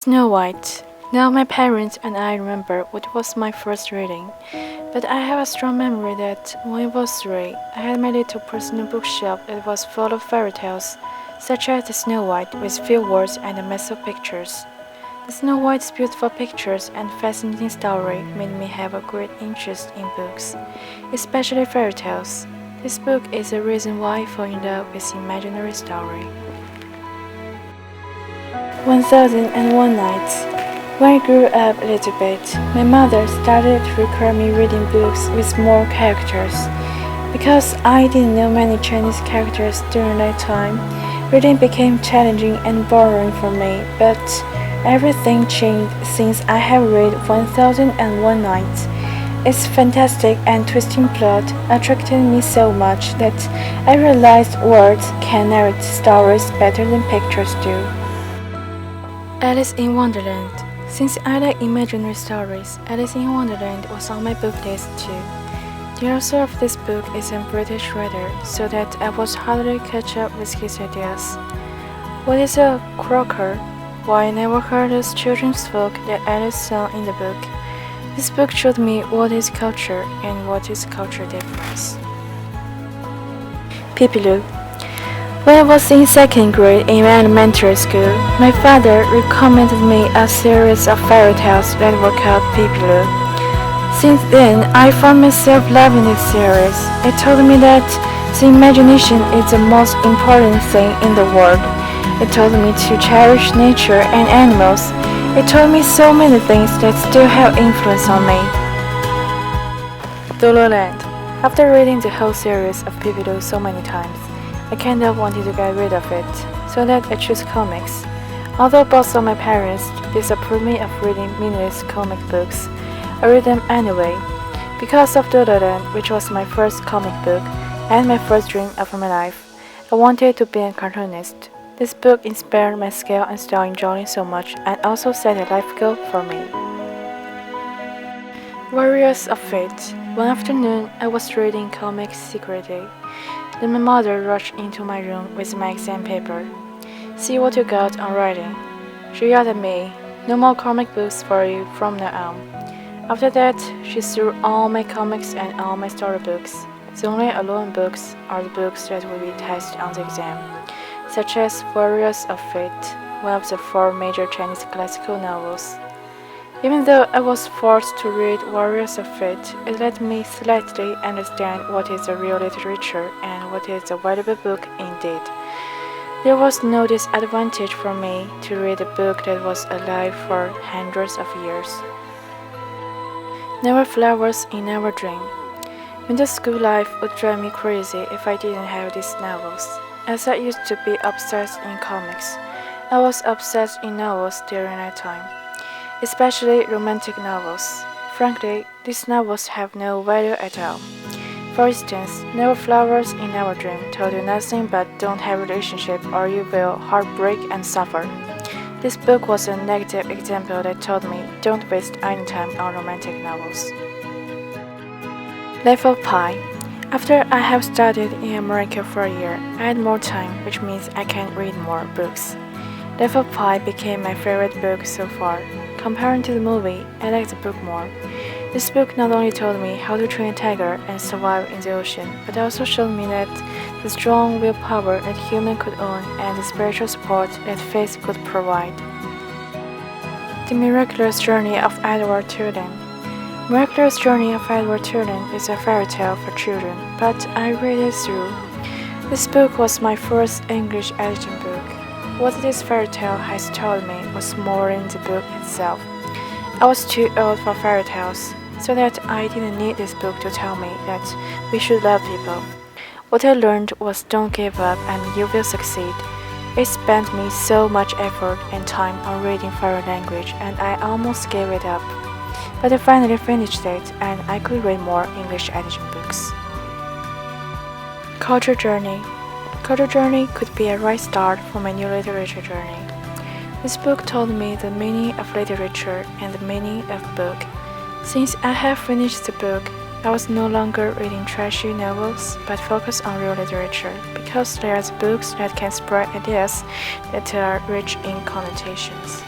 Snow White. Now my parents and I remember what was my first reading, but I have a strong memory that when I was 3, I had my little personal bookshelf that was full of fairy tales, such as the Snow White with few words and a mess of pictures. The Snow White's beautiful pictures and fascinating story made me have a great interest in books, especially fairy tales. This book is the reason why I fell in love with imaginary story. 1001 Nights. When I grew up a little bit, my mother started to require me reading books with more characters. Because I didn't know many Chinese characters during that time, reading became challenging and boring for me, but everything changed since I have read 1001 Nights. Its fantastic and twisting plot attracted me so much that I realized words can narrate stories better than pictures do. Alice in Wonderland. Since I like imaginary stories, Alice in Wonderland was on my book list too. The author of this book is a British writer, so that I was hardly catch up with his ideas. What is a croaker? Why I never heard this children's folk that Alice saw in the book. This book showed me what is culture and what is culture difference. Pippi. When I was in second grade in elementary school, my father recommended me a series of fairy tales that were called Pippi. Since then, I found myself loving this series. It told me that the imagination is the most important thing in the world. It told me to cherish nature and animals. It told me so many things that still have influence on me. Dololand. After reading the whole series of Pippi so many times, I kind of wanted to get rid of it, so that I chose comics. Although both of my parents disapproved me of reading meaningless comic books, I read them anyway. Because of Dodoland, which was my first comic book and my first dream of my life, I wanted to be a cartoonist. This book inspired my skill and style in drawing so much and also set a life goal for me. Warriors of Fate. One afternoon, I was reading comics secretly. Then my mother rushed into my room with my exam paper. "See what you got on writing." She yelled at me, "No more comic books for you from now on." After that, she threw all my comics and all my storybooks. The only alone books are the books that will be tested on the exam, such as Warriors of Fate, one of the 4 major Chinese classical novels. Even though I was forced to read Warriors of Fate, it let me slightly understand what is a real literature and what is a valuable book indeed. There was no disadvantage for me to read a book that was alive for hundreds of years. Never Flowers in Our Dream. Middle school life would drive me crazy if I didn't have these novels. As I used to be obsessed in comics, I was obsessed in novels during that time, especially romantic novels. Frankly, these novels have no value at all. For instance, Never Flowers in Our Dream told you nothing but don't have a relationship or you will heartbreak and suffer. This book was a negative example that told me don't waste any time on romantic novels. Life of Pi. After I have studied in America for a year, I had more time, which means I can read more books. Life of Pi became my favorite book so far. Comparing to the movie, I like the book more. This book not only told me how to train a tiger and survive in the ocean, but also showed me that the strong willpower that humans could own and the spiritual support that faith could provide. The Miraculous Journey of Edward Cullen. Miraculous Journey of Edward Cullen is a fairy tale for children, but I read it through. This book was my first English edition book. What this fairy tale has told me was more in the book itself. I was too old for fairy tales, so that I didn't need this book to tell me that we should love people. What I learned was don't give up and you will succeed. It spent me so much effort and time on reading foreign language and I almost gave it up. But I finally finished it and I could read more English edition books. Culture Journey. Culture Journey could be a right start for my new literature journey. This book told me the meaning of literature and the meaning of book. Since I have finished the book, I was no longer reading trashy novels, but focused on real literature, because there's books that can spread ideas that are rich in connotations.